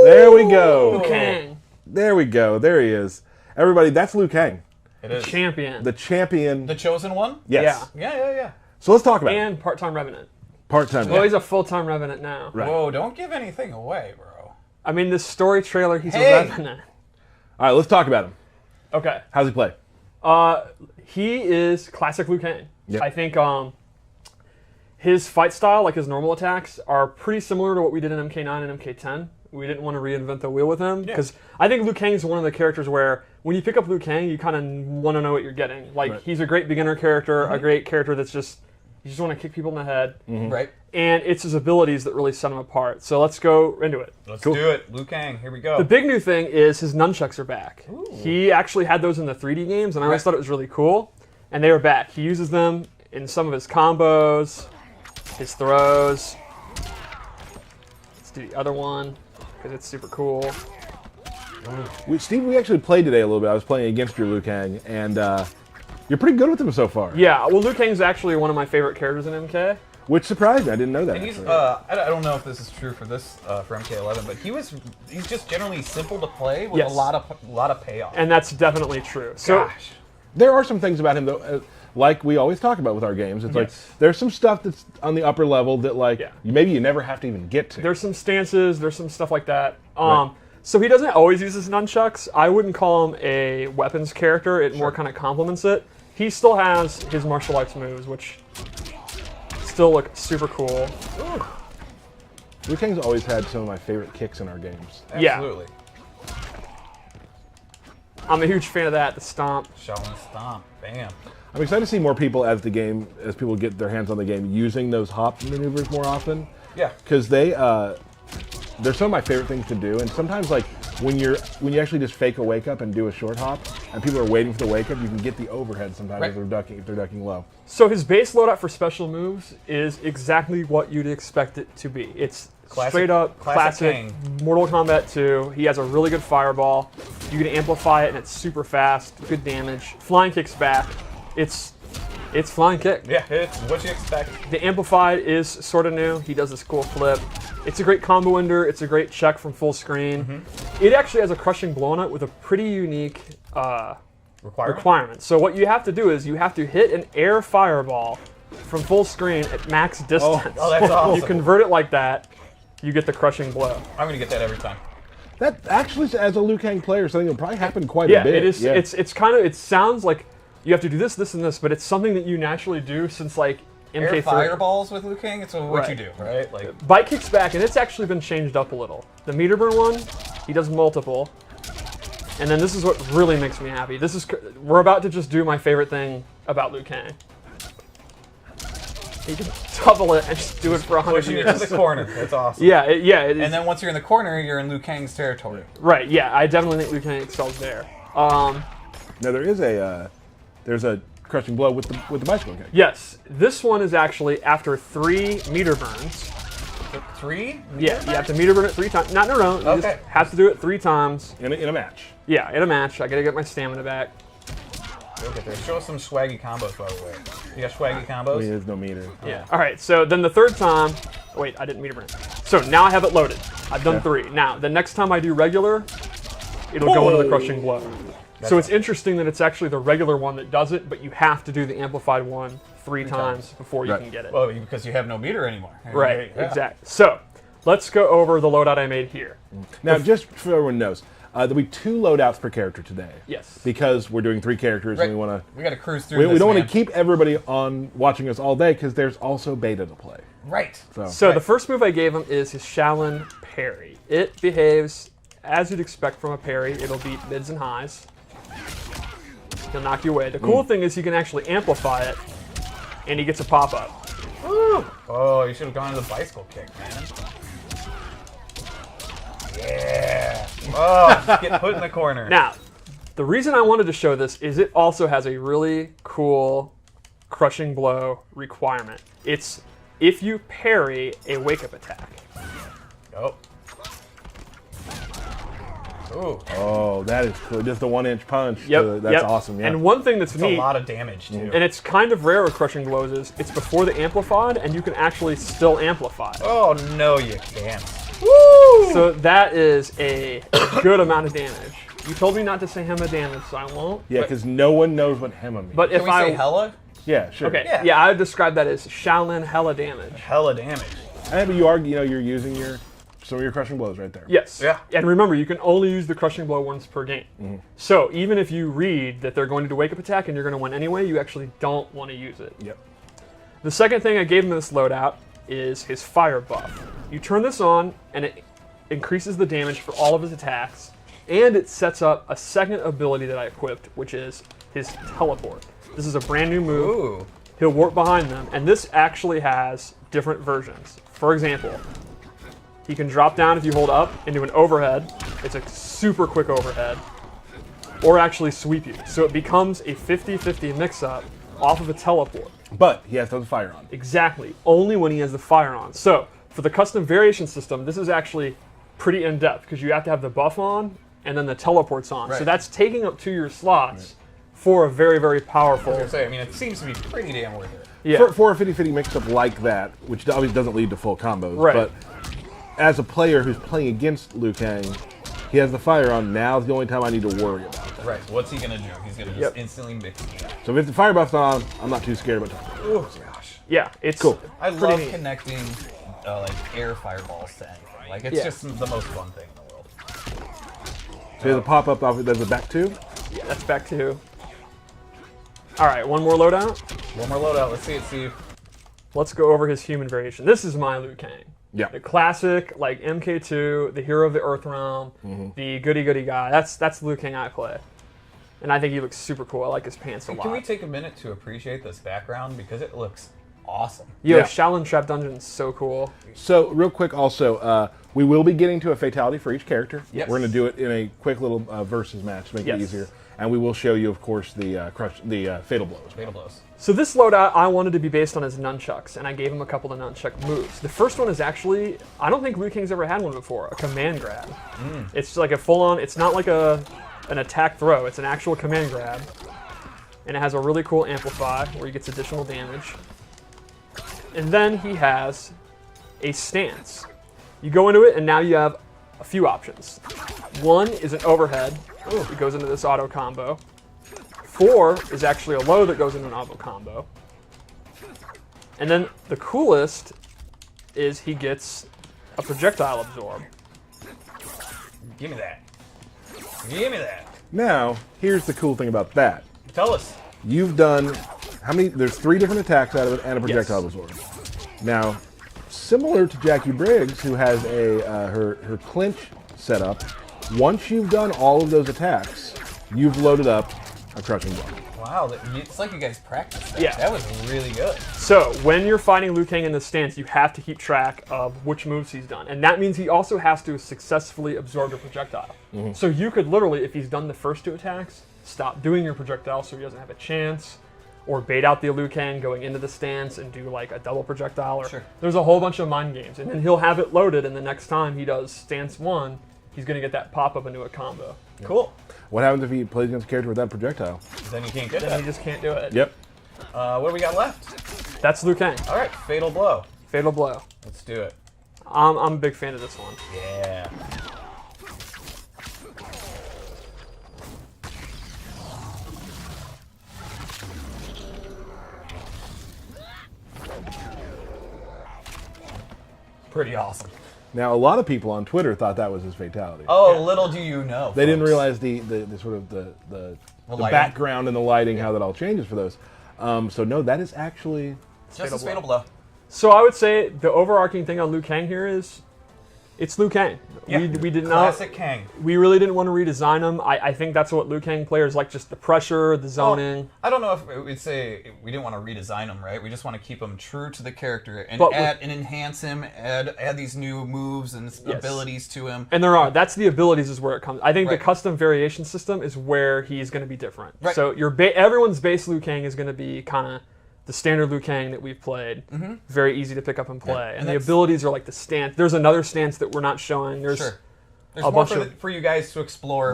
There we go. Liu Kang. There we go. There he is. Everybody, that's Liu Kang. It is. Champion. The champion. The chosen one? Yes. Yeah. So let's talk about it. And part-time Revenant. Part-time. Well, he's a full-time Revenant now. Right. Whoa, don't give anything away, bro. I mean, this story trailer, he's a Revenant. All right, let's talk about him. Okay. How's he play? He is classic Liu Kang. Yep. I think his fight style, like his normal attacks, are pretty similar to what we did in MK9 and MK10. We didn't want to reinvent the wheel with him because I think Liu Kang is one of the characters where when you pick up Liu Kang, you kind of want to know what you're getting. Like he's a great beginner character, a great character that's just you just want to kick people in the head, Right. and it's his abilities that really set him apart. So let's go into it. Let's do it. Liu Kang, here we go. The big new thing is his nunchucks are back. Ooh. He actually had those in the 3D games, and I always thought it was really cool. And they are back. He uses them in some of his combos, his throws. Let's do the other one, because it's super cool. Steve, we actually played today a little bit. I was playing against your Liu Kang, and you're pretty good with him so far. Yeah, well, Liu Kang's actually one of my favorite characters in MK. Which surprised me. I didn't know that. And he's, I don't know if this is true for this for MK11, but he's just generally simple to play with a lot of payoff. And that's definitely true. So, Gosh. There are some things about him, though, like we always talk about with our games. It's like there's some stuff that's on the upper level that, like, maybe you never have to even get to. There's some stances, there's some stuff like that. So he doesn't always use his nunchucks. I wouldn't call him a weapons character. It more kind of complements it. He still has his martial arts moves, which still look super cool. Liu Kang's always had some of my favorite kicks in our games. Absolutely. I'm a huge fan of that, the stomp. Shaolin Stomp. Bam. I'm excited to see more people as people get their hands on the game, using those hop maneuvers more often. Yeah. Because they're some of my favorite things to do, and sometimes like when you actually just fake a wake up and do a short hop, and people are waiting for the wake up, you can get the overhead sometimes if they're ducking low. So his base loadout for special moves is exactly what you'd expect it to be. It's straight up classic Mortal Kombat 2. He has a really good fireball. You can amplify it, and it's super fast, good damage. Flying kick's back. It's flying kick. Yeah, it's what you expect. The amplified is sort of new. He does this cool flip. It's a great combo ender. It's a great check from full screen. It actually has a crushing blow on it with a pretty unique requirement. So what you have to do is you have to hit an air fireball from full screen at max distance. Oh, that's awesome. You convert it like that, you get the crushing blow. I'm gonna get that every time. That actually, as a Liu Kang player, something will probably happen quite a bit. It is. Yeah, it's kind of. It sounds like you have to do this, this, and this, but it's something that you naturally do since like MK3. Air fireballs with Liu Kang. It's what you do, right? Like bite kicks back, and it's actually been changed up a little. The meter burn one, he does multiple, and then this is what really makes me happy. We're about to just do my favorite thing about Liu Kang. You can double it and just do it for 100 pushing years. it to the corner. That's awesome. Yeah, it is. And then once you're in the corner, you're in Liu Kang's territory. Right. Yeah, I definitely think Liu Kang excels there. Now there is there's a crushing blow with the bicycle kick. Yes, this one is actually after 3 meter burns. 3? Yeah, you have to meter burn it 3 times. Not in a row. You just have to do it 3 times. In a match. Yeah, in a match. I gotta get my stamina back. Look at this. Show us some swaggy combos, by the way. You got swaggy combos? I mean, there's no meter. Yeah. All right. So then the 3rd time. Wait, I didn't meter burn it. So now I have it loaded. I've done 3. Now the next time I do regular, it'll go into the crushing blow. So it's interesting that it's actually the regular one that does it, but you have to do the amplified one 3 times before you can get it. Well, because you have no meter anymore. Right. Yeah. Exactly. So let's go over the loadout I made here. Now, just so everyone knows, there'll be 2 loadouts per character today. Yes. Because we're doing 3 characters, and we got to cruise through. We don't want to keep everybody on watching us all day because there's also beta to play. Right. So the first move I gave him is his Shaolin parry. It behaves as you'd expect from a parry. It'll beat mids and highs. He'll knock you away. The cool thing is he can actually amplify it, and he gets a pop-up. Oh, you should have gone to the bicycle kick, man. Yeah. Oh, get put in the corner. Now, the reason I wanted to show this is it also has a really cool crushing blow requirement. It's if you parry a wake-up attack. Oh. Ooh. Oh, that is cool. Just a 1-inch punch. Yep. That's awesome. Yeah. And one thing that's neat, a lot of damage too. and it's kind of rare with crushing blows, is it's before the amplified, and you can actually still amplify. Oh no, you can't. Woo! So that is a good amount of damage. You told me not to say Hema damage, so I won't. Yeah, because no one knows what Hema means. But Can if we say hella? Yeah, sure. Okay, Yeah. yeah, I would describe that as Shaolin hella damage. Hella damage. And but you are, you're using some of your crushing blows right there. Yes. Yeah. And remember, you can only use the crushing blow once per game. Mm-hmm. So even if you read that they're going to do wake up attack and you're going to win anyway, you actually don't want to use it. Yep. The second thing I gave him this loadout is his fire buff. You turn this on and it increases the damage for all of his attacks, and it sets up a second ability that I equipped, which is his teleport. This is a brand new move. Ooh. He'll warp behind them, and this actually has different versions. For example, he can drop down if you hold up into an overhead. It's a super quick overhead. Or actually sweep you. So it becomes a 50-50 mix-up off of a teleport. But he has to have the fire on. Exactly. Only when he has the fire on. So for the custom variation system, this is actually pretty in-depth because you have to have the buff on and then the teleport's on. Right. So that's taking up 2 your slots for a very, very powerful... I was gonna say, I mean, it seems to be pretty damn worth it. Yeah. For a 50-50 mix-up like that, which obviously doesn't lead to full combos, Right. but as a player who's playing against Liu Kang, he has the fire on. Now's the only time I need to worry about that. Right. What's he gonna do? He's gonna just instantly mix it. So if the fire buff's on, I'm not too scared about it. Oh gosh. Yeah, it's Cool. I pretty love neat. connecting like air fireballs to anything. Like it's just the most fun thing in the world. So there's a pop-up off it, there's a back two. Yeah, that's back to... All right, one more loadout. One more loadout. Let's see it, Steve. Let's go over his human variation. This is my Liu Kang. Yeah. The classic, like MK2, the hero of the Earth Realm, the goody-goody guy. That's the Liu Kang I play. And I think he looks super cool. I like his pants a lot. Can we take a minute to appreciate this background because it looks awesome? Yo, Yeah. Shaolin Trap Dungeon is so cool. So real quick also, we will be getting to a fatality for each character. Yes. We're going to do it in a quick little versus match to make it easier. And we will show you, of course, the fatal blows. Fatal blows. So this loadout I wanted to be based on his nunchucks, and I gave him a couple of nunchuck moves. The first one is actually, I don't think Liu Kang's ever had one before, a command grab. It's like a full-on, it's not like an attack throw, it's an actual command grab. And it has a really cool amplify where he gets additional damage. And then he has a stance. You go into it and now you have a few options. One is an overhead. It goes into this auto combo. 4 is actually a low that goes into an auto combo. And then the coolest is he gets a projectile absorb. Give me that. Give me that. Now, here's the cool thing about that. Tell us. You've done, there's 3 different attacks out of it and a projectile Yes. absorb. Now, similar to Jackie Briggs, who has her clinch set up, once you've done all of those attacks, you've loaded up a crushing blow. Wow, it's like you guys practiced that. Yeah. That was really good. So when you're fighting Liu Kang in this stance, you have to keep track of which moves he's done. And that means he also has to successfully absorb a projectile. So you could literally, if he's done the first 2 attacks, stop doing your projectile so he doesn't have a chance, or bait out the Liu Kang going into the stance and do like a double projectile. Or there's a whole bunch of mind games. And then he'll have it loaded, and the next time he does stance 1, he's going to get that pop-up into a combo. Cool. What happens if he plays against a character with that projecto? Then you can't get Then that. he just can't do it. Yep. What do we got left? That's Liu Kang. All right, fatal blow. Fatal blow. Let's do it. I'm a big fan of this one. Yeah. Pretty awesome. Now, a lot of people on Twitter thought that was his fatality. Oh, little do you know. They didn't folks. realize the sort of the lighting. background and the lighting, how that all changes for those. So no, that is actually Just a fatal blow. So I would say the overarching thing on Liu Kang here is it's Liu Kang. Yeah. We did not. Classic Kang. We really didn't want to redesign him. I think that's what Liu Kang players like, just the pressure, the zoning. Well, I don't know if we'd say we didn't want to redesign him, right? We just want to keep him true to the character and But add and enhance him, add these new moves and abilities to him. And there are. That's the abilities is where it comes. I think Right. the custom variation system is where he's going to be different. Right. So everyone's base Liu Kang is going to be kind of the standard Liu Kang that we've played. Very easy to pick up and play. And the that's- abilities are like the stance. There's another stance that we're not showing. There's Sure. There's a more bunch of for you guys to explore.